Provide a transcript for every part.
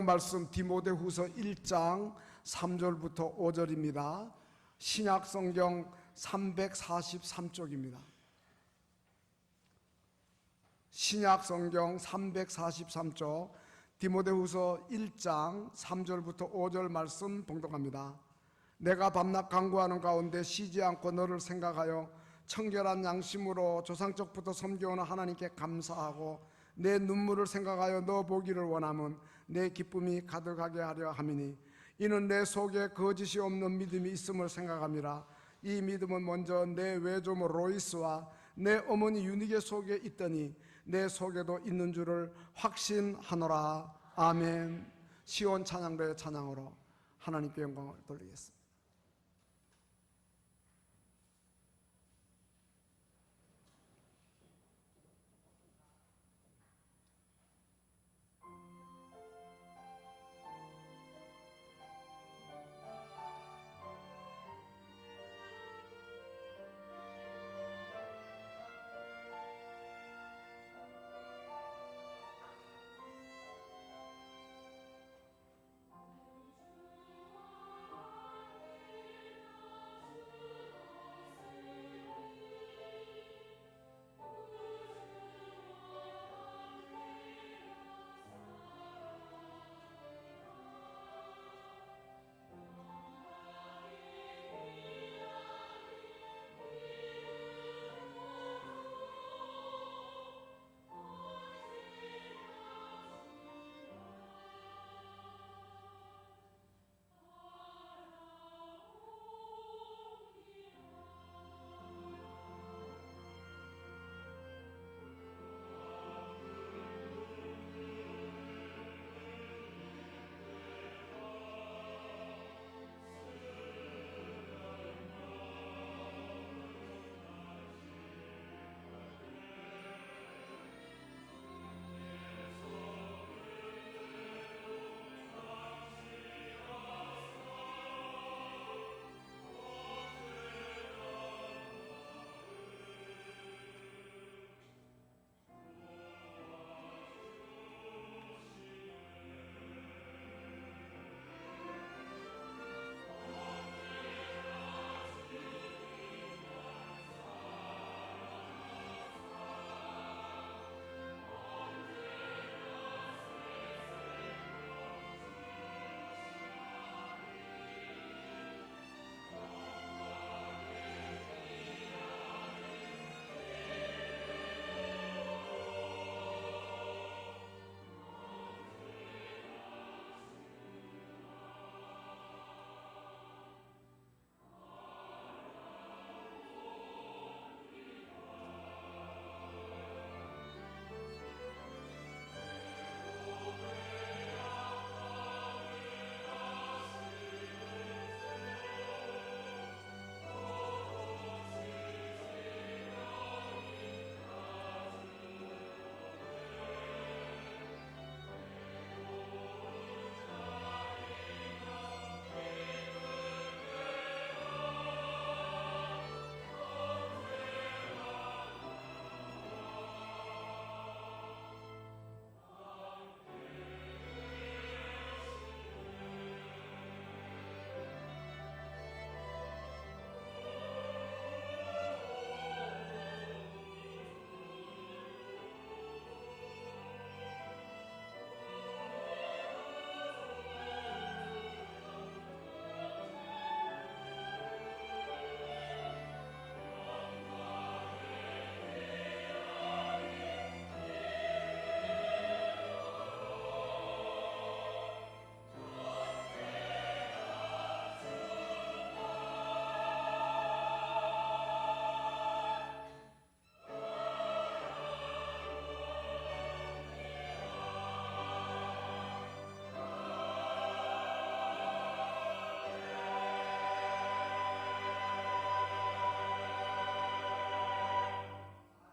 말씀 디모데후서 1장 3절부터 5절입니다. 신약성경 343쪽입니다. 신약성경 343쪽 디모데후서 1장 3절부터 5절 말씀 봉독합니다. 내가 밤낮 간구하는 가운데 쉬지 않고 너를 생각하여 청결한 양심으로 조상적부터 섬겨오는 하나님께 감사하고 내 눈물을 생각하여 너 보기를 원하면 내 기쁨이 가득하게 하려 함이니 이는 내 속에 거짓이 없는 믿음이 있음을 생각함이라. 이 믿음은 먼저 내 외조모 로이스와 내 어머니 유니게 속에 있더니 내 속에도 있는 줄을 확신하노라. 아멘. 시온 찬양대의 찬양으로 하나님께 영광을 돌리겠습니다.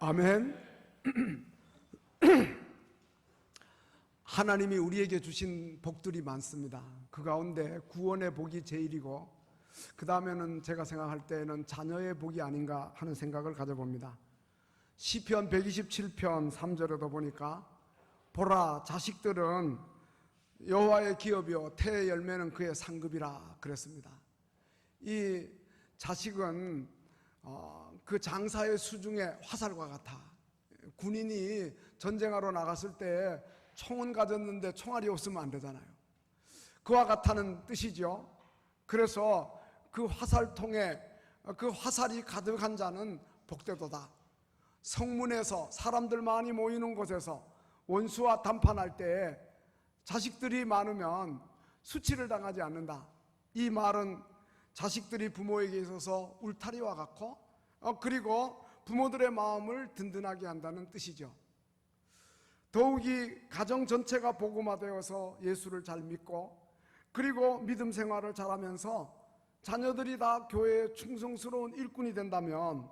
아멘. 하나님이 우리에게 주신 복들이 많습니다. 그 가운데 구원의 복이 제일이고 그 다음에는 제가 생각할 때는 자녀의 복이 아닌가 하는 생각을 가져봅니다. 시편 127편 3절에도 보니까 보라, 자식들은 여호와의 기업이요 태의 열매는 그의 상급이라 그랬습니다. 이 자식은 그 장사의 수중에 화살과 같아. 군인이 전쟁하러 나갔을 때 총은 가졌는데 총알이 없으면 안 되잖아요. 그와 같다는 뜻이죠. 그래서 그 화살통에 그 화살이 가득한 자는 복되도다. 성문에서 사람들 많이 모이는 곳에서 원수와 담판할 때 자식들이 많으면 수치를 당하지 않는다. 이 말은 자식들이 부모에게 있어서 울타리와 같고 그리고 부모들의 마음을 든든하게 한다는 뜻이죠. 더욱이 가정 전체가 복음화되어서 예수를 잘 믿고 그리고 믿음 생활을 잘하면서 자녀들이 다 교회에 충성스러운 일꾼이 된다면,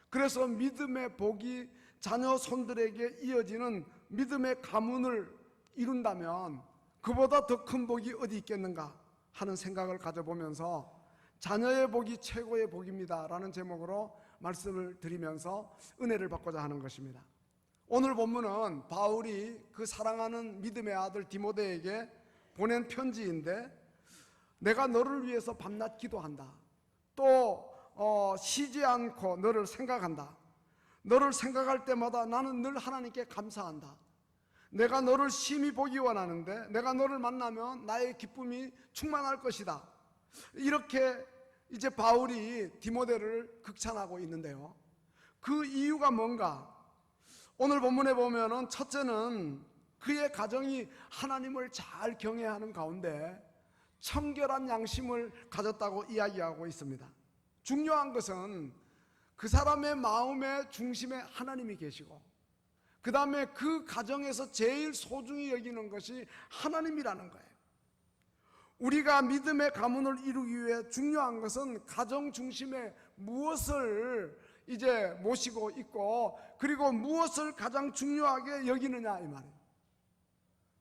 그래서 믿음의 복이 자녀 손들에게 이어지는 믿음의 가문을 이룬다면 그보다 더 큰 복이 어디 있겠는가 하는 생각을 가져보면서 자녀의 복이 최고의 복입니다 라는 제목으로 말씀을 드리면서 은혜를 받고자 하는 것입니다. 오늘 본문은 바울이 그 사랑하는 믿음의 아들 디모데에게 보낸 편지인데, 내가 너를 위해서 밤낮 기도한다. 또 쉬지 않고 너를 생각한다. 너를 생각할 때마다 나는 늘 하나님께 감사한다. 내가 너를 심히 보기 원하는데 내가 너를 만나면 나의 기쁨이 충만할 것이다. 이렇게 이제 바울이 디모데를 극찬하고 있는데요. 그 이유가 뭔가? 오늘 본문에 보면은 첫째는 그의 가정이 하나님을 잘 경외하는 가운데 청결한 양심을 가졌다고 이야기하고 있습니다. 중요한 것은 그 사람의 마음의 중심에 하나님이 계시고 그 다음에 그 가정에서 제일 소중히 여기는 것이 하나님이라는 거예요. 우리가 믿음의 가문을 이루기 위해 중요한 것은 가정 중심에 무엇을 이제 모시고 있고 그리고 무엇을 가장 중요하게 여기느냐 이 말이에요.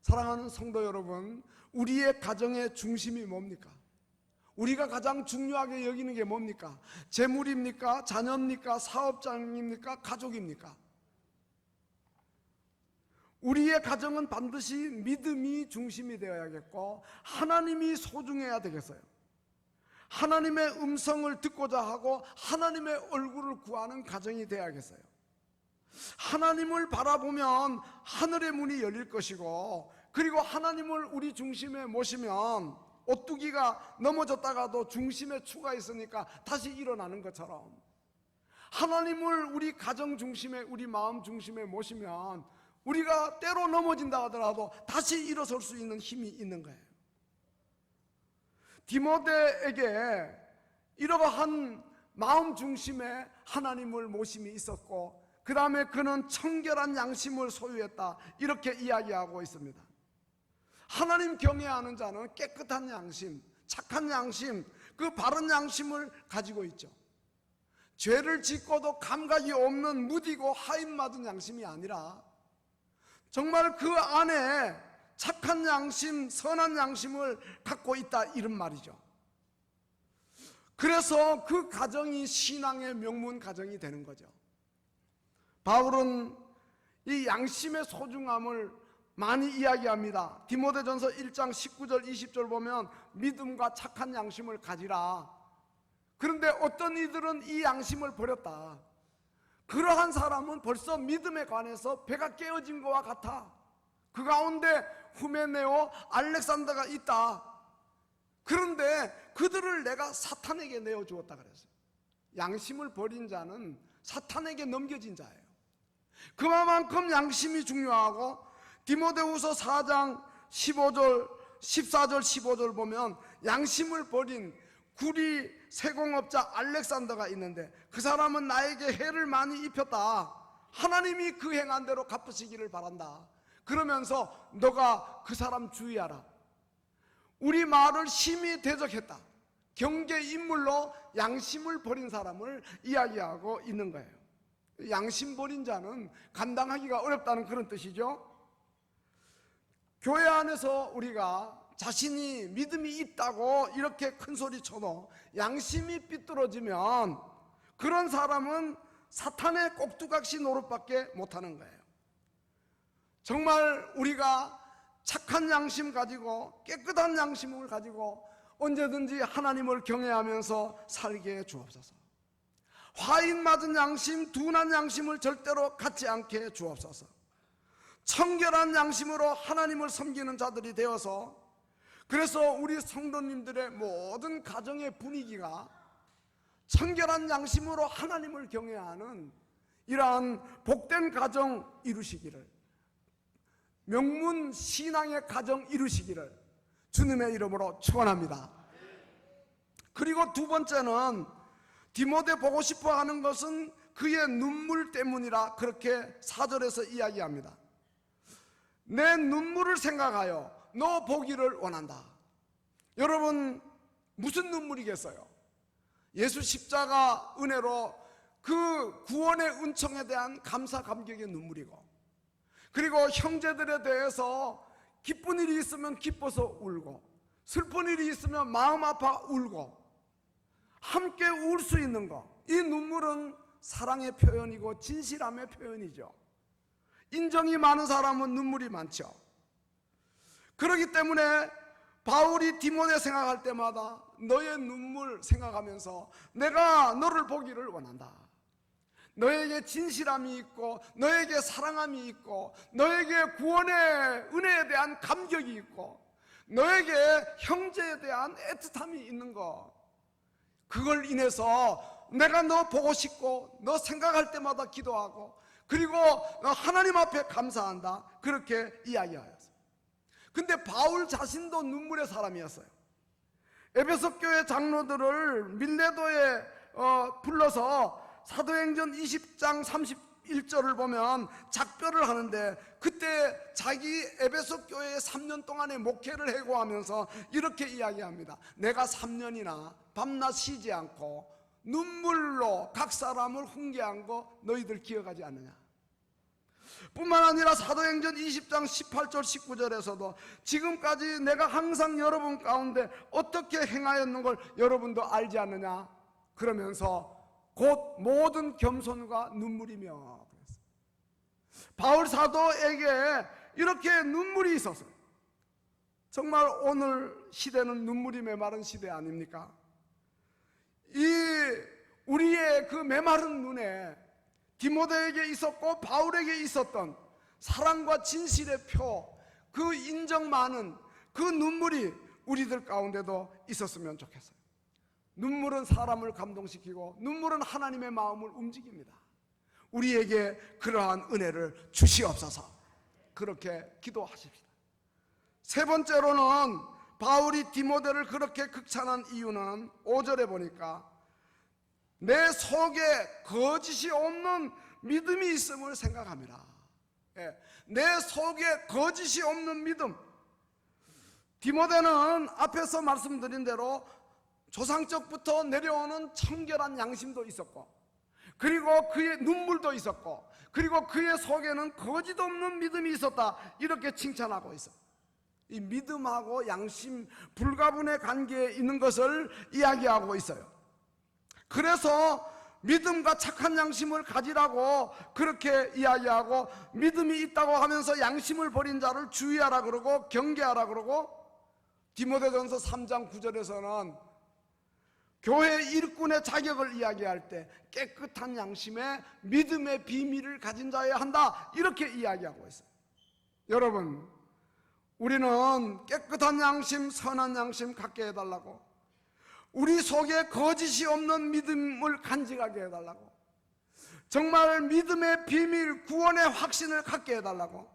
사랑하는 성도 여러분, 우리의 가정의 중심이 뭡니까? 우리가 가장 중요하게 여기는 게 뭡니까? 재물입니까? 자녀입니까? 사업장입니까? 가족입니까? 우리의 가정은 반드시 믿음이 중심이 되어야겠고 하나님이 소중해야 되겠어요. 하나님의 음성을 듣고자 하고 하나님의 얼굴을 구하는 가정이 되어야겠어요. 하나님을 바라보면 하늘의 문이 열릴 것이고 그리고 하나님을 우리 중심에 모시면 오뚜기가 넘어졌다가도 중심에 추가 있으니까 다시 일어나는 것처럼 하나님을 우리 가정 중심에 우리 마음 중심에 모시면 우리가 때로 넘어진다 하더라도 다시 일어설 수 있는 힘이 있는 거예요. 디모데에게 이러한 마음 중심에 하나님을 모심이 있었고 그 다음에 그는 청결한 양심을 소유했다 이렇게 이야기하고 있습니다. 하나님 경외하는 자는 깨끗한 양심, 착한 양심, 그 바른 양심을 가지고 있죠. 죄를 짓고도 감각이 없는 무디고 하인맞은 양심이 아니라 정말 그 안에 착한 양심, 선한 양심을 갖고 있다 이런 말이죠. 그래서 그 가정이 신앙의 명문 가정이 되는 거죠. 바울은 이 양심의 소중함을 많이 이야기합니다. 디모데전서 1장 19절 20절 보면 믿음과 착한 양심을 가지라. 그런데 어떤 이들은 이 양심을 버렸다. 그러한 사람은 벌써 믿음에 관해서 배가 깨어진 것과 같아. 그 가운데 후메네오, 알렉산더가 있다. 그런데 그들을 내가 사탄에게 내어주었다 그랬어요. 양심을 버린 자는 사탄에게 넘겨진 자예요. 그만큼 양심이 중요하고 디모데후서 4장 15절, 14절, 15절 보면 양심을 버린 구리 세공업자 알렉산더가 있는데 그 사람은 나에게 해를 많이 입혔다. 하나님이 그 행한 대로 갚으시기를 바란다. 그러면서 너가 그 사람 주의하라. 우리 마을을 심히 대적했다. 경계 인물로 양심을 버린 사람을 이야기하고 있는 거예요. 양심 버린 자는 감당하기가 어렵다는 그런 뜻이죠. 교회 안에서 우리가 자신이 믿음이 있다고 이렇게 큰 소리 쳐도 양심이 삐뚤어지면 그런 사람은 사탄의 꼭두각시 노릇밖에 못하는 거예요. 정말 우리가 착한 양심 가지고 깨끗한 양심을 가지고 언제든지 하나님을 경외하면서 살게 해 주옵소서. 화인 맞은 양심, 둔한 양심을 절대로 갖지 않게 해 주옵소서. 청결한 양심으로 하나님을 섬기는 자들이 되어서, 그래서 우리 성도님들의 모든 가정의 분위기가 청결한 양심으로 하나님을 경외하는 이러한 복된 가정 이루시기를, 명문 신앙의 가정 이루시기를 주님의 이름으로 축원합니다. 그리고 두 번째는 디모데 보고 싶어 하는 것은 그의 눈물 때문이라 그렇게 4절에서 이야기합니다. 내 눈물을 생각하여 너 보기를 원한다. 여러분, 무슨 눈물이겠어요? 예수 십자가 은혜로 그 구원의 은총에 대한 감사 감격의 눈물이고, 그리고 형제들에 대해서 기쁜 일이 있으면 기뻐서 울고, 슬픈 일이 있으면 마음 아파 울고, 함께 울 수 있는 것, 이 눈물은 사랑의 표현이고 진실함의 표현이죠. 인정이 많은 사람은 눈물이 많죠. 그렇기 때문에 바울이 디모데 생각할 때마다 너의 눈물 생각하면서 내가 너를 보기를 원한다. 너에게 진실함이 있고, 너에게 사랑함이 있고, 너에게 구원의 은혜에 대한 감격이 있고, 너에게 형제에 대한 애틋함이 있는 것, 그걸 인해서 내가 너 보고 싶고 너 생각할 때마다 기도하고, 그리고 하나님 앞에 감사한다, 그렇게 이야기하였어요. 근데 바울 자신도 눈물의 사람이었어요. 에베소 교회 장로들을 밀레도에 불러서 사도행전 20장 31절을 보면 작별을 하는데, 그때 자기 에베소 교회에 3년 동안의 목회를 해고하면서 이렇게 이야기합니다. 내가 3년이나 밤낮 쉬지 않고 눈물로 각 사람을 훈계한 거 너희들 기억하지 않느냐. 뿐만 아니라 사도행전 20장 18절 19절에서도 지금까지 내가 항상 여러분 가운데 어떻게 행하였는 걸 여러분도 알지 않느냐, 그러면서 곧 모든 겸손과 눈물이며, 바울 사도에게 이렇게 눈물이 있었어요. 정말 오늘 시대는 눈물이 메마른 시대 아닙니까? 우리의 그 메마른 눈에 디모데에게 있었고 바울에게 있었던 사랑과 진실의 표, 그 인정 많은 그 눈물이 우리들 가운데도 있었으면 좋겠어요. 눈물은 사람을 감동시키고 눈물은 하나님의 마음을 움직입니다. 우리에게 그러한 은혜를 주시옵소서. 그렇게 기도하십시다. 세 번째로는 바울이 디모데를 그렇게 극찬한 이유는 5절에 보니까 내 속에 거짓이 없는 믿음이 있음을 생각합니다. 내 속에 거짓이 없는 믿음. 디모데는 앞에서 말씀드린 대로 조상적부터 내려오는 청결한 양심도 있었고, 그리고 그의 눈물도 있었고, 그리고 그의 속에는 거짓 없는 믿음이 있었다, 이렇게 칭찬하고 있어요. 이 믿음하고 양심 불가분의 관계에 있는 것을 이야기하고 있어요. 그래서 믿음과 착한 양심을 가지라고 그렇게 이야기하고, 믿음이 있다고 하면서 양심을 버린 자를 주의하라 그러고 경계하라 그러고, 디모데전서 3장 9절에서는 교회 일꾼의 자격을 이야기할 때 깨끗한 양심에 믿음의 비밀을 가진 자여야 한다, 이렇게 이야기하고 있어요. 여러분, 우리는 깨끗한 양심, 선한 양심 갖게 해달라고, 우리 속에 거짓이 없는 믿음을 간직하게 해달라고, 정말 믿음의 비밀, 구원의 확신을 갖게 해달라고,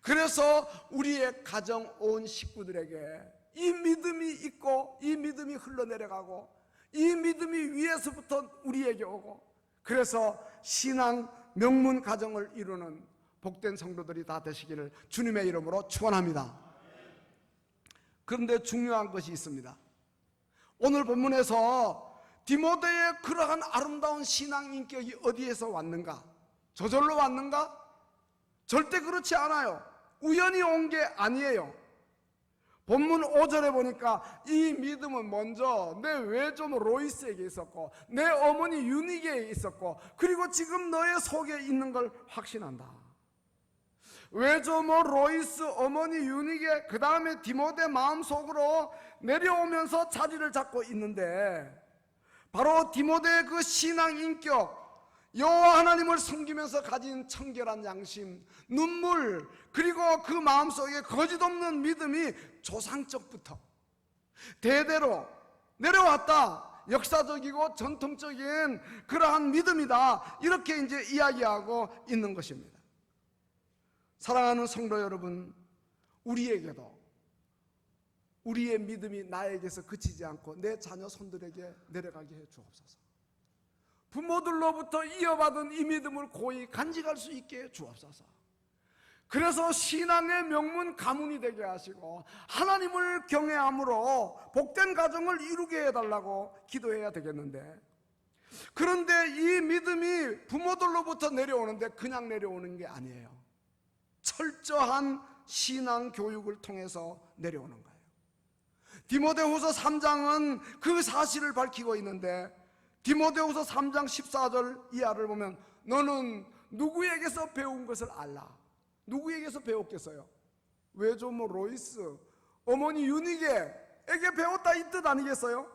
그래서 우리의 가정 온 식구들에게 이 믿음이 있고 이 믿음이 흘러내려가고 이 믿음이 위에서부터 우리에게 오고, 그래서 신앙 명문 가정을 이루는 복된 성도들이 다 되시기를 주님의 이름으로 축원합니다. 그런데 중요한 것이 있습니다. 오늘 본문에서 디모데의 그러한 아름다운 신앙 인격이 어디에서 왔는가? 저절로 왔는가? 절대 그렇지 않아요. 우연히 온 게 아니에요. 본문 5절에 보니까 이 믿음은 먼저 내 외좀 로이스에게 있었고, 내 어머니 유니게에 있었고, 그리고 지금 너의 속에 있는 걸 확신한다. 외조모 로이스 어머니 유니게 그 다음에 디모데 마음속으로 내려오면서 자리를 잡고 있는데, 바로 디모데의 그 신앙 인격, 여호와 하나님을 섬기면서 가진 청결한 양심, 눈물, 그리고 그 마음속에 거짓없는 믿음이 조상적부터 대대로 내려왔다, 역사적이고 전통적인 그러한 믿음이다, 이렇게 이제 이야기하고 있는 것입니다. 사랑하는 성도 여러분, 우리에게도 우리의 믿음이 나에게서 그치지 않고 내 자녀 손들에게 내려가게 해 주옵소서. 부모들로부터 이어받은 이 믿음을 고이 간직할 수 있게 해 주옵소서. 그래서 신앙의 명문 가문이 되게 하시고 하나님을 경외함으로 복된 가정을 이루게 해달라고 기도해야 되겠는데, 그런데 이 믿음이 부모들로부터 내려오는데 그냥 내려오는 게 아니에요. 철저한 신앙 교육을 통해서 내려오는 거예요. 디모데후서 3장은 그 사실을 밝히고 있는데, 디모데후서 3장 14절 이하를 보면 너는 누구에게서 배운 것을 알라. 누구에게서 배웠겠어요? 외조모 로이스 어머니 유니게에게 배웠다, 이 뜻 아니겠어요?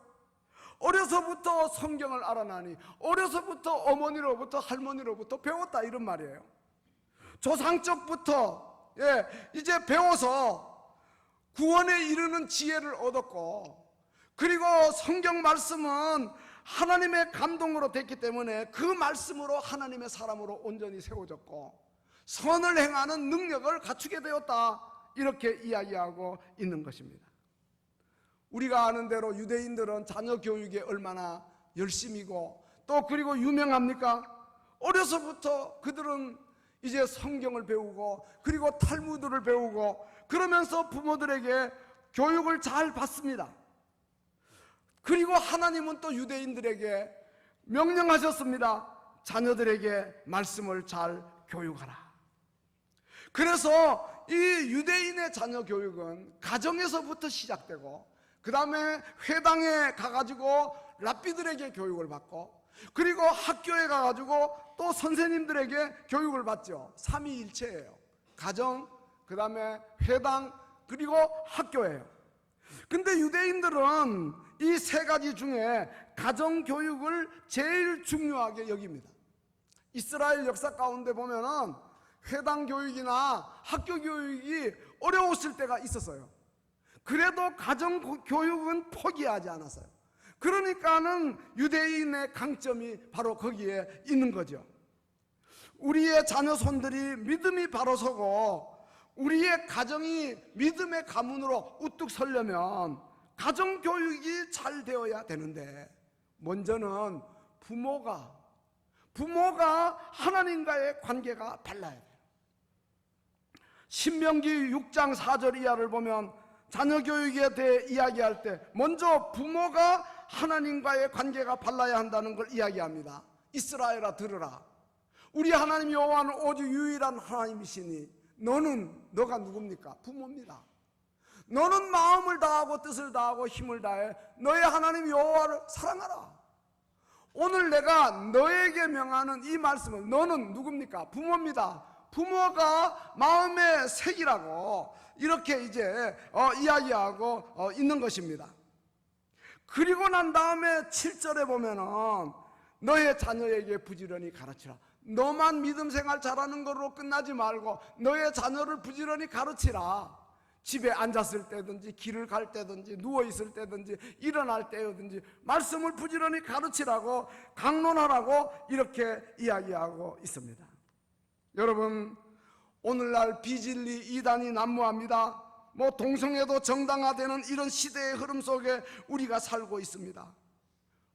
어려서부터 성경을 알아나니 어려서부터 어머니로부터 할머니로부터 배웠다, 이런 말이에요. 조상적부터 이제 배워서 구원에 이르는 지혜를 얻었고, 그리고 성경 말씀은 하나님의 감동으로 됐기 때문에 그 말씀으로 하나님의 사람으로 온전히 세워졌고 선을 행하는 능력을 갖추게 되었다, 이렇게 이야기하고 있는 것입니다. 우리가 아는 대로 유대인들은 자녀 교육에 얼마나 열심이고 또 그리고 유명합니까? 어려서부터 그들은 이제 성경을 배우고 그리고 탈무드를 배우고 그러면서 부모들에게 교육을 잘 받습니다. 그리고 하나님은 또 유대인들에게 명령하셨습니다. 자녀들에게 말씀을 잘 교육하라. 그래서 이 유대인의 자녀 교육은 가정에서부터 시작되고 그 다음에 회당에 가가지고 랍비들에게 교육을 받고 그리고 학교에 가가지고 또 선생님들에게 교육을 받죠. 삼위일체예요. 가정, 그 다음에 회당, 그리고 학교예요. 근데 유대인들은 이 세 가지 중에 가정교육을 제일 중요하게 여깁니다. 이스라엘 역사 가운데 보면은 회당 교육이나 학교 교육이 어려웠을 때가 있었어요. 그래도 가정교육은 포기하지 않았어요. 그러니까는 유대인의 강점이 바로 거기에 있는 거죠. 우리의 자녀손들이 믿음이 바로 서고 우리의 가정이 믿음의 가문으로 우뚝 서려면 가정교육이 잘 되어야 되는데, 먼저는 부모가 하나님과의 관계가 달라야 돼요. 신명기 6장 4절 이하를 보면 자녀 교육에 대해 이야기할 때 먼저 부모가 하나님과의 관계가 발라야 한다는 걸 이야기합니다. 이스라엘아 들으라. 우리 하나님 여호와는 오직 유일한 하나님이시니 너가 누굽니까? 부모입니다. 너는 마음을 다하고 뜻을 다하고 힘을 다해 너의 하나님 여호와를 사랑하라. 오늘 내가 너에게 명하는 이 말씀은 너는 누굽니까? 부모입니다. 부모가 마음의 색이라고 이렇게 이제 이야기하고 있는 것입니다. 그리고 난 다음에 7절에 보면은 너의 자녀에게 부지런히 가르치라. 너만 믿음 생활 잘하는 걸로 끝나지 말고 너의 자녀를 부지런히 가르치라. 집에 앉았을 때든지 길을 갈 때든지 누워있을 때든지 일어날 때든지 말씀을 부지런히 가르치라고 강론하라고 이렇게 이야기하고 있습니다. 여러분, 오늘날 비진리 이단이 난무합니다. 동성애도 정당화되는 이런 시대의 흐름 속에 우리가 살고 있습니다.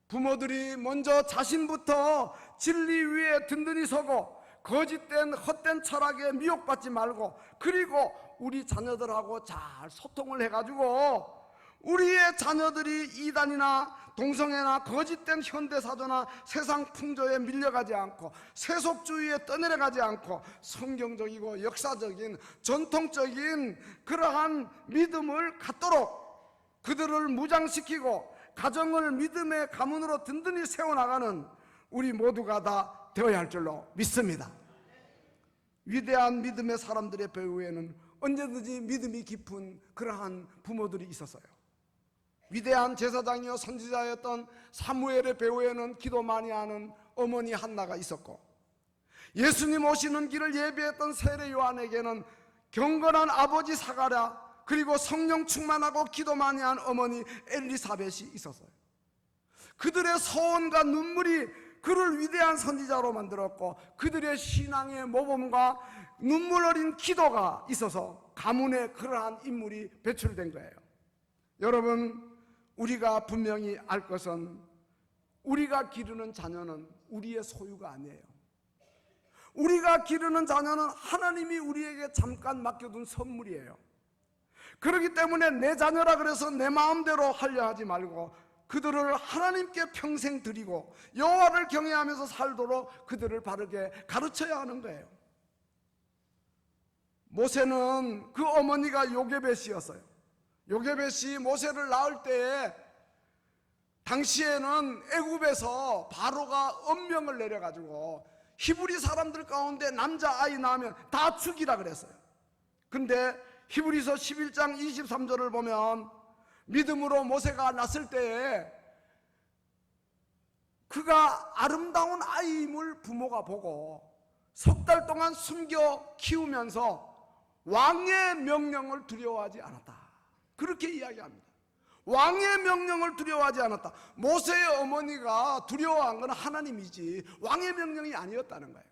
부모들이 먼저 자신부터 진리 위에 든든히 서고 거짓된 헛된 철학에 미혹받지 말고, 그리고 우리 자녀들하고 잘 소통을 해가지고 우리의 자녀들이 이단이나 동성애나 거짓된 현대사조나 세상 풍조에 밀려가지 않고 세속주의에 떠내려가지 않고 성경적이고 역사적인 전통적인 그러한 믿음을 갖도록 그들을 무장시키고 가정을 믿음의 가문으로 든든히 세워나가는 우리 모두가 다 되어야 할 줄로 믿습니다. 위대한 믿음의 사람들의 배후에는 언제든지 믿음이 깊은 그러한 부모들이 있었어요. 위대한 제사장이요 선지자였던 사무엘의 배후에는 기도 많이 하는 어머니 한나가 있었고, 예수님 오시는 길을 예비했던 세례 요한에게는 경건한 아버지 사가랴, 그리고 성령 충만하고 기도 많이 한 어머니 엘리사벳이 있었어요. 그들의 소원과 눈물이 그를 위대한 선지자로 만들었고, 그들의 신앙의 모범과 눈물 어린 기도가 있어서 가문에 그러한 인물이 배출된 거예요. 여러분, 우리가 분명히 알 것은 우리가 기르는 자녀는 우리의 소유가 아니에요. 우리가 기르는 자녀는 하나님이 우리에게 잠깐 맡겨둔 선물이에요. 그렇기 때문에 내 자녀라 그래서 내 마음대로 하려 하지 말고 그들을 하나님께 평생 드리고 여호와를 경외하면서 살도록 그들을 바르게 가르쳐야 하는 거예요. 모세는 그 어머니가 요게벳이었어요. 요게벳이 모세를 낳을 때에 당시에는 애굽에서 바로가 엄명을 내려가지고 히브리 사람들 가운데 남자아이 낳으면 다 죽이라 그랬어요. 근데 히브리서 11장 23절을 보면 믿음으로 모세가 낳았을 때에 그가 아름다운 아이임을 부모가 보고 석 달 동안 숨겨 키우면서 왕의 명령을 두려워하지 않았다. 그렇게 이야기합니다. 왕의 명령을 두려워하지 않았다. 모세의 어머니가 두려워한 건 하나님이지 왕의 명령이 아니었다는 거예요.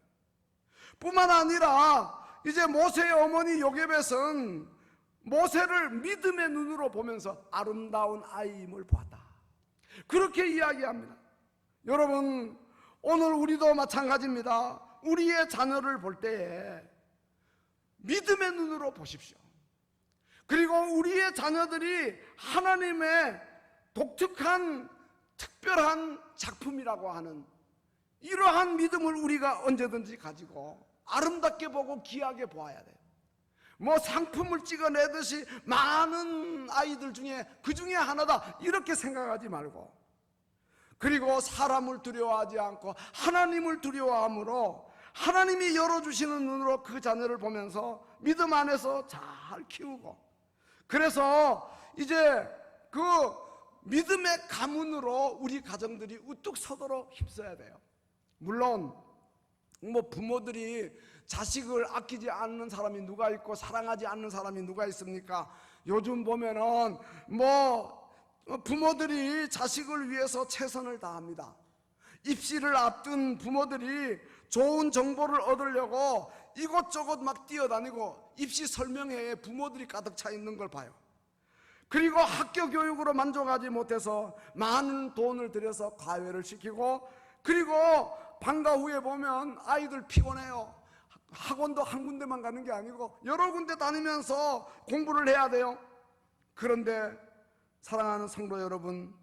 뿐만 아니라 이제 모세의 어머니 요게벳은 모세를 믿음의 눈으로 보면서 아름다운 아이임을 보았다. 그렇게 이야기합니다. 여러분, 오늘 우리도 마찬가지입니다. 우리의 자녀를 볼 때에 믿음의 눈으로 보십시오. 그리고 우리의 자녀들이 하나님의 독특한 특별한 작품이라고 하는 이러한 믿음을 우리가 언제든지 가지고 아름답게 보고 귀하게 보아야 돼요. 뭐 상품을 찍어내듯이 많은 아이들 중에 그 중에 하나다 이렇게 생각하지 말고, 그리고 사람을 두려워하지 않고 하나님을 두려워함으로 하나님이 열어주시는 눈으로 그 자녀를 보면서 믿음 안에서 잘 키우고, 그래서 이제 그 믿음의 가문으로 우리 가정들이 우뚝 서도록 힘써야 돼요. 물론 뭐 부모들이 자식을 아끼지 않는 사람이 누가 있고 사랑하지 않는 사람이 누가 있습니까? 요즘 보면은 뭐 부모들이 자식을 위해서 최선을 다합니다. 입시를 앞둔 부모들이 좋은 정보를 얻으려고 이곳저곳 막 뛰어다니고 입시 설명회에 부모들이 가득 차 있는 걸 봐요. 그리고 학교 교육으로 만족하지 못해서 많은 돈을 들여서 과외를 시키고, 그리고 방과 후에 보면 아이들 피곤해요. 학원도 한 군데만 가는 게 아니고 여러 군데 다니면서 공부를 해야 돼요. 그런데 사랑하는 성도 여러분,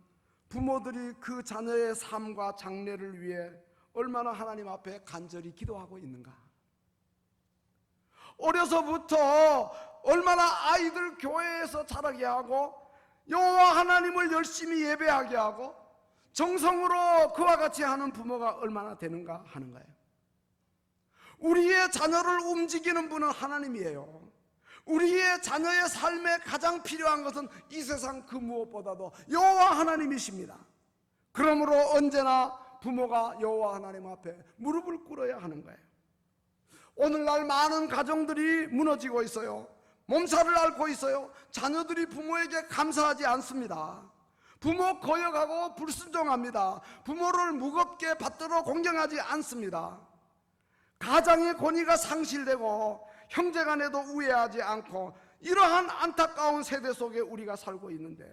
부모들이 그 자녀의 삶과 장래를 위해 얼마나 하나님 앞에 간절히 기도하고 있는가. 어려서부터 얼마나 아이들 교회에서 자라게 하고 여호와 하나님을 열심히 예배하게 하고 정성으로 그와 같이 하는 부모가 얼마나 되는가 하는 거예요. 우리의 자녀를 움직이는 분은 하나님이에요. 우리의 자녀의 삶에 가장 필요한 것은 이 세상 그 무엇보다도 여호와 하나님이십니다. 그러므로 언제나 부모가 여호와 하나님 앞에 무릎을 꿇어야 하는 거예요. 오늘날 많은 가정들이 무너지고 있어요. 몸살을 앓고 있어요. 자녀들이 부모에게 감사하지 않습니다. 부모 거역하고 불순종합니다. 부모를 무겁게 받들어 공경하지 않습니다. 가장의 권위가 상실되고 형제간에도 우애하지 않고 이러한 안타까운 세대 속에 우리가 살고 있는데,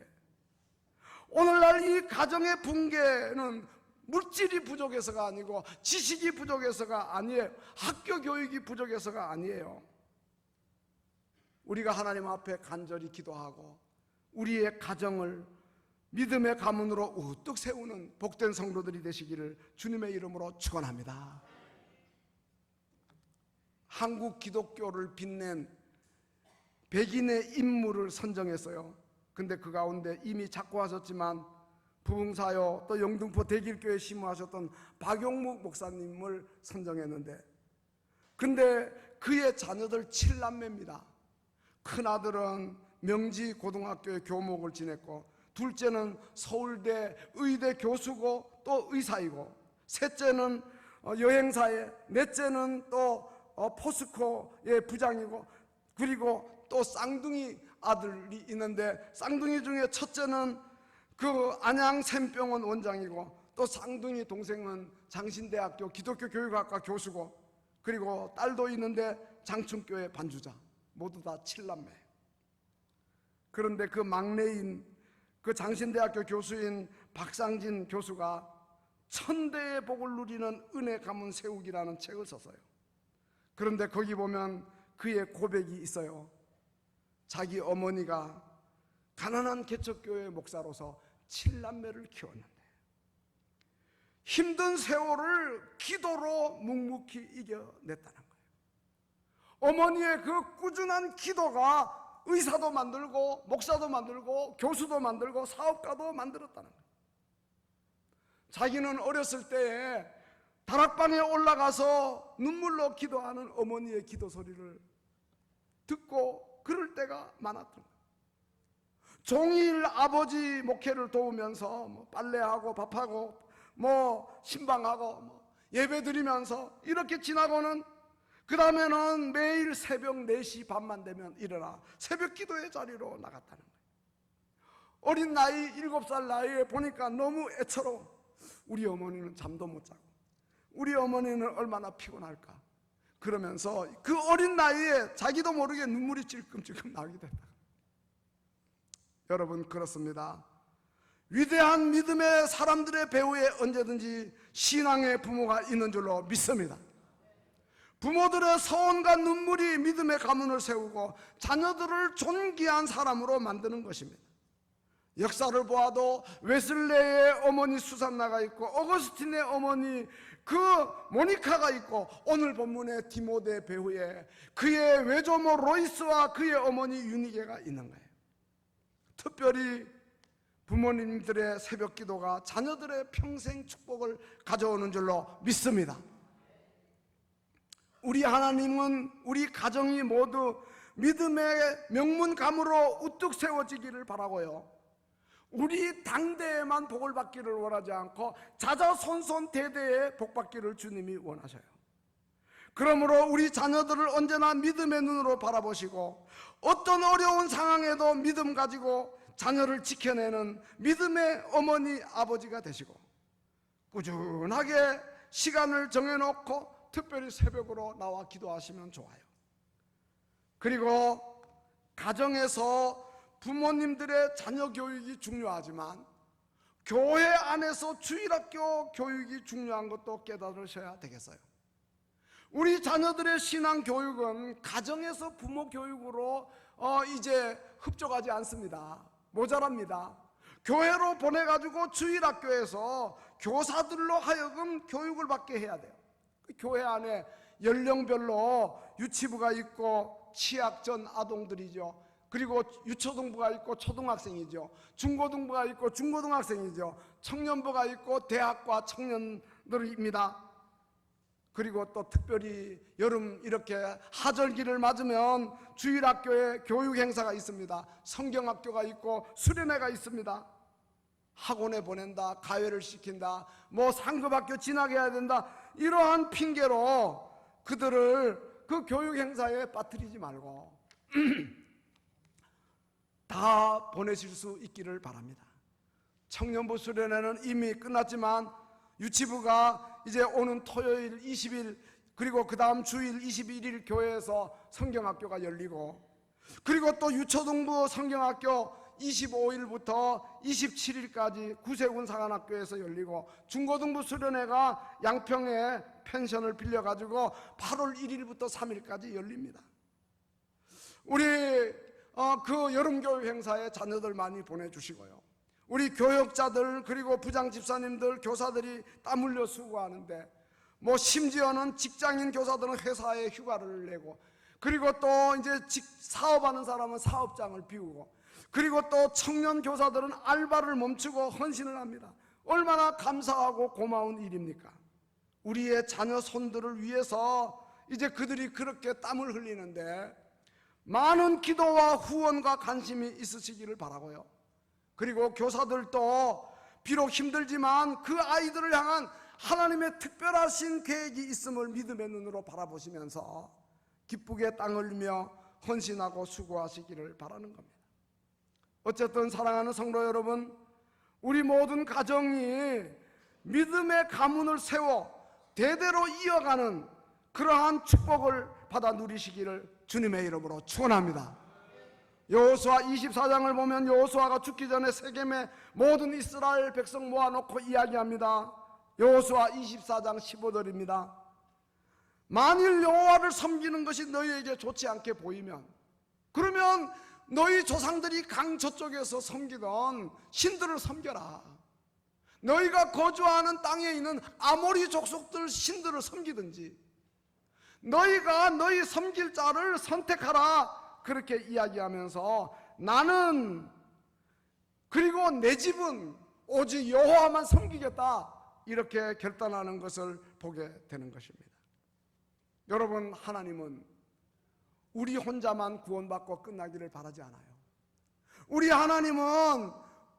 오늘날 이 가정의 붕괴는 물질이 부족해서가 아니고 지식이 부족해서가 아니에요. 학교 교육이 부족해서가 아니에요. 우리가 하나님 앞에 간절히 기도하고 우리의 가정을 믿음의 가문으로 우뚝 세우는 복된 성도들이 되시기를 주님의 이름으로 축원합니다. 한국 기독교를 빛낸 백인의 인물을 선정했어요. 근데 그 가운데 이미 작고하셨지만 부흥사요 또 영등포 대길교회 심우하셨던 박용묵 목사님을 선정했는데, 근데 그의 자녀들 7남매입니다. 큰아들은 명지고등학교의 교목을 지냈고, 둘째는 서울대 의대 교수고 또 의사이고, 셋째는 여행사에, 넷째는 또 포스코의 부장이고, 그리고 또 쌍둥이 아들이 있는데, 쌍둥이 중에 첫째는 그 안양샘병원 원장이고, 또 쌍둥이 동생은 장신대학교 기독교 교육학과 교수고, 그리고 딸도 있는데 장충교회 반주자. 모두 다 7남매. 그런데 그 막내인 그 장신대학교 교수인 박상진 교수가 천대의 복을 누리는 은혜 가문 세우기라는 책을 썼어요. 그런데 거기 보면 그의 고백이 있어요. 자기 어머니가 가난한 개척교회 목사로서 7남매를 키웠는데 힘든 세월을 기도로 묵묵히 이겨냈다는 거예요. 어머니의 그 꾸준한 기도가 의사도 만들고 목사도 만들고 교수도 만들고 사업가도 만들었다는 거예요. 자기는 어렸을 때에 다락방에 올라가서 눈물로 기도하는 어머니의 기도 소리를 듣고 그럴 때가 많았던 거예요. 종일 아버지 목회를 도우면서 빨래하고 밥하고 신방하고 예배 드리면서 이렇게 지나고는, 그 다음에는 매일 새벽 4시 반만 되면 일어나 새벽 기도의 자리로 나갔다는 거예요. 어린 나이 7살 나이에 보니까 너무 애처로워. 우리 어머니는 잠도 못 자고 우리 어머니는 얼마나 피곤할까. 그러면서 그 어린 나이에 자기도 모르게 눈물이 찔끔찔끔 나게 됐다. 여러분, 그렇습니다. 위대한 믿음의 사람들의 배후에 언제든지 신앙의 부모가 있는 줄로 믿습니다. 부모들의 서원과 눈물이 믿음의 가문을 세우고 자녀들을 존귀한 사람으로 만드는 것입니다. 역사를 보아도 웨슬레의 어머니 수산나가 있고, 어거스틴의 어머니 그 모니카가 있고, 오늘 본문의 디모데 배후에 그의 외조모 로이스와 그의 어머니 유니게가 있는 거예요. 특별히 부모님들의 새벽 기도가 자녀들의 평생 축복을 가져오는 줄로 믿습니다. 우리 하나님은 우리 가정이 모두 믿음의 명문감으로 우뚝 세워지기를 바라고요, 우리 당대에만 복을 받기를 원하지 않고 자자손손 대대에 복 받기를 주님이 원하셔요. 그러므로 우리 자녀들을 언제나 믿음의 눈으로 바라보시고, 어떤 어려운 상황에도 믿음 가지고 자녀를 지켜내는 믿음의 어머니 아버지가 되시고, 꾸준하게 시간을 정해놓고 특별히 새벽으로 나와 기도하시면 좋아요. 그리고 가정에서 부모님들의 자녀 교육이 중요하지만 교회 안에서 주일학교 교육이 중요한 것도 깨달으셔야 되겠어요. 우리 자녀들의 신앙 교육은 가정에서 부모 교육으로 이제 흡족하지 않습니다. 모자랍니다. 교회로 보내가지고 주일학교에서 교사들로 하여금 교육을 받게 해야 돼요. 교회 안에 연령별로 유치부가 있고 취약전 아동들이죠. 그리고 유초등부가 있고 초등학생이죠. 중고등부가 있고 중고등학생이죠. 청년부가 있고 대학과 청년들입니다. 그리고 또 특별히 여름 이렇게 하절기를 맞으면 주일학교에 교육 행사가 있습니다. 성경학교가 있고 수련회가 있습니다. 학원에 보낸다, 가회를 시킨다, 상급학교 진학해야 해야 된다, 이러한 핑계로 그들을 그 교육 행사에 빠뜨리지 말고 다 보내실 수 있기를 바랍니다. 청년부 수련회는 이미 끝났지만 유치부가 이제 오는 토요일 20일, 그리고 그 다음 주일 21일 교회에서 성경학교가 열리고, 그리고 또 유초등부 성경학교 25일부터 27일까지 구세군 상한학교에서 열리고, 중고등부 수련회가 양평에 펜션을 빌려가지고 8월 1일부터 3일까지 열립니다. 우리 그 여름교육 행사에 자녀들 많이 보내주시고요, 우리 교역자들 그리고 부장 집사님들 교사들이 땀 흘려 수고하는데, 심지어는 직장인 교사들은 회사에 휴가를 내고, 그리고 또 이제 사업하는 사람은 사업장을 비우고, 그리고 또 청년 교사들은 알바를 멈추고 헌신을 합니다. 얼마나 감사하고 고마운 일입니까? 우리의 자녀 손들을 위해서 이제 그들이 그렇게 땀을 흘리는데 많은 기도와 후원과 관심이 있으시기를 바라고요. 그리고 교사들도 비록 힘들지만 그 아이들을 향한 하나님의 특별하신 계획이 있음을 믿음의 눈으로 바라보시면서 기쁘게 땅 흘리며 헌신하고 수고하시기를 바라는 겁니다. 어쨌든 사랑하는 성도 여러분, 우리 모든 가정이 믿음의 가문을 세워 대대로 이어가는 그러한 축복을 받아 누리시기를 주님의 이름으로 축원합니다. 여호수아 24장을 보면 여호수아가 죽기 전에 세겜의 모든 이스라엘 백성 모아놓고 이야기합니다. 여호수아 24장 15절입니다. 만일 여호와를 섬기는 것이 너희에게 좋지 않게 보이면, 그러면 너희 조상들이 강 저쪽에서 섬기던 신들을 섬겨라. 너희가 거주하는 땅에 있는 아모리 족속들 신들을 섬기든지 너희가 너희 섬길 자를 선택하라. 그렇게 이야기하면서 나는 그리고 내 집은 오직 여호와만 섬기겠다, 이렇게 결단하는 것을 보게 되는 것입니다. 여러분, 하나님은 우리 혼자만 구원받고 끝나기를 바라지 않아요. 우리 하나님은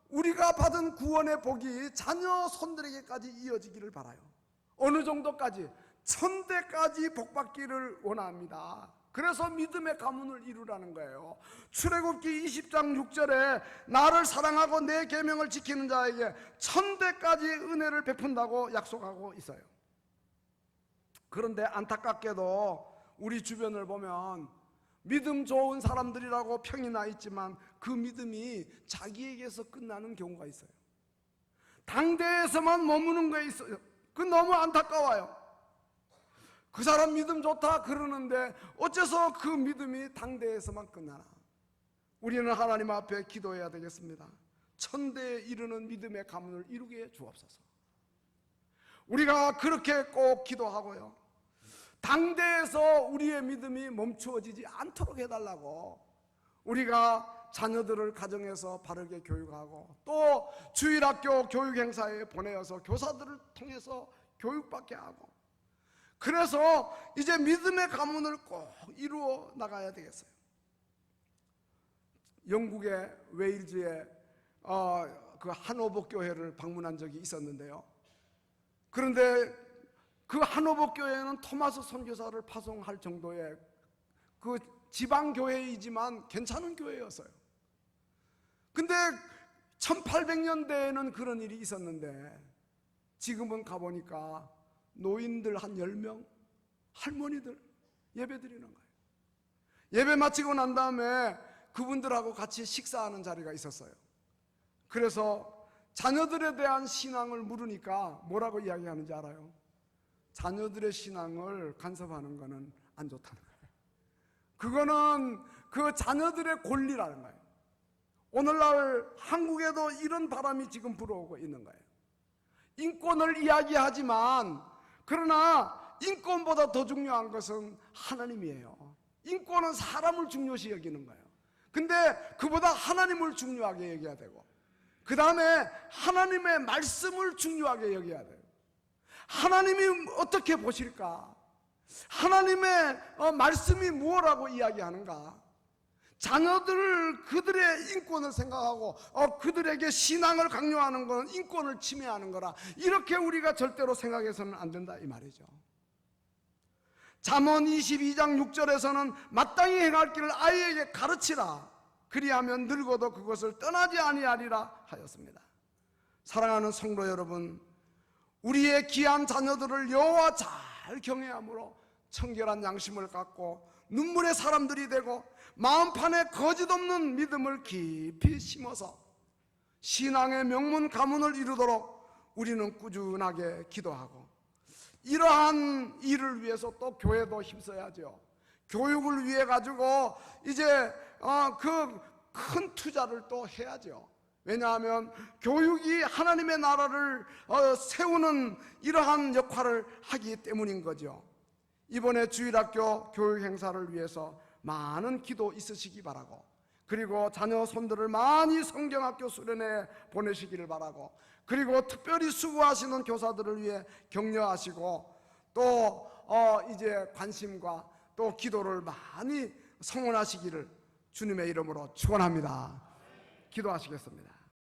우리가 받은 구원의 복이 자녀 손들에게까지 이어지기를 바라요. 어느 정도까지? 천대까지 복받기를 원합니다. 그래서 믿음의 가문을 이루라는 거예요. 출애굽기 20장 6절에 나를 사랑하고 내 계명을 지키는 자에게 천대까지 은혜를 베푼다고 약속하고 있어요. 그런데 안타깝게도 우리 주변을 보면 믿음 좋은 사람들이라고 평이 나 있지만 그 믿음이 자기에게서 끝나는 경우가 있어요. 당대에서만 머무는 거에 있어요. 그건 너무 안타까워요. 그 사람 믿음 좋다 그러는데 어째서 그 믿음이 당대에서만 끝나나? 우리는 하나님 앞에 기도해야 되겠습니다. 천대에 이르는 믿음의 가문을 이루게 주옵소서. 우리가 그렇게 꼭 기도하고요, 당대에서 우리의 믿음이 멈추어지지 않도록 해달라고 우리가 자녀들을 가정에서 바르게 교육하고 또 주일학교 교육행사에 보내어서 교사들을 통해서 교육받게 하고, 그래서 이제 믿음의 가문을 꼭 이루어 나가야 되겠어요. 영국의 웨일즈에 그 한오버 교회를 방문한 적이 있었는데요. 그런데 그 한오버 교회는 토마스 선교사를 파송할 정도의 그 지방 교회이지만 괜찮은 교회였어요. 근데 1800년대에는 그런 일이 있었는데 지금은 가보니까 노인들 한 10명, 할머니들 예배 드리는 거예요. 예배 마치고 난 다음에 그분들하고 같이 식사하는 자리가 있었어요. 그래서 자녀들에 대한 신앙을 물으니까 뭐라고 이야기하는지 알아요? 자녀들의 신앙을 간섭하는 거는 안 좋다는 거예요. 그거는 그 자녀들의 권리라는 거예요. 오늘날 한국에도 이런 바람이 지금 불어오고 있는 거예요. 인권을 이야기하지만 그러나 인권보다 더 중요한 것은 하나님이에요. 인권은 사람을 중요시 여기는 거예요. 근데 그보다 하나님을 중요하게 여겨야 되고, 그 다음에 하나님의 말씀을 중요하게 여겨야 돼요. 하나님이 어떻게 보실까? 하나님의 말씀이 무엇라고 이야기하는가? 자녀들 그들의 인권을 생각하고 그들에게 신앙을 강요하는 것은 인권을 침해하는 거라, 이렇게 우리가 절대로 생각해서는 안 된다 이 말이죠. 잠언 22장 6절에서는 마땅히 행할 길을 아이에게 가르치라, 그리하면 늙어도 그것을 떠나지 아니하리라 하였습니다. 사랑하는 성도 여러분, 우리의 귀한 자녀들을 여호와 잘 경외함으로 청결한 양심을 갖고 눈물의 사람들이 되고 마음판에 거짓 없는 믿음을 깊이 심어서 신앙의 명문 가문을 이루도록 우리는 꾸준하게 기도하고, 이러한 일을 위해서 또 교회도 힘써야죠. 교육을 위해 가지고 이제 그 큰 투자를 또 해야죠. 왜냐하면 교육이 하나님의 나라를 세우는 이러한 역할을 하기 때문인 거죠. 이번에 주일학교 교육 행사를 위해서 많은 기도 있으시기 바라고, 그리고 자녀 손들을 많이 성경학교 수련회에 보내시기를 바라고, 그리고 특별히 수고하시는 교사들을 위해 격려하시고, 또 이제 관심과 또 기도를 많이 성원하시기를 주님의 이름으로 축원합니다. 기도하시겠습니다.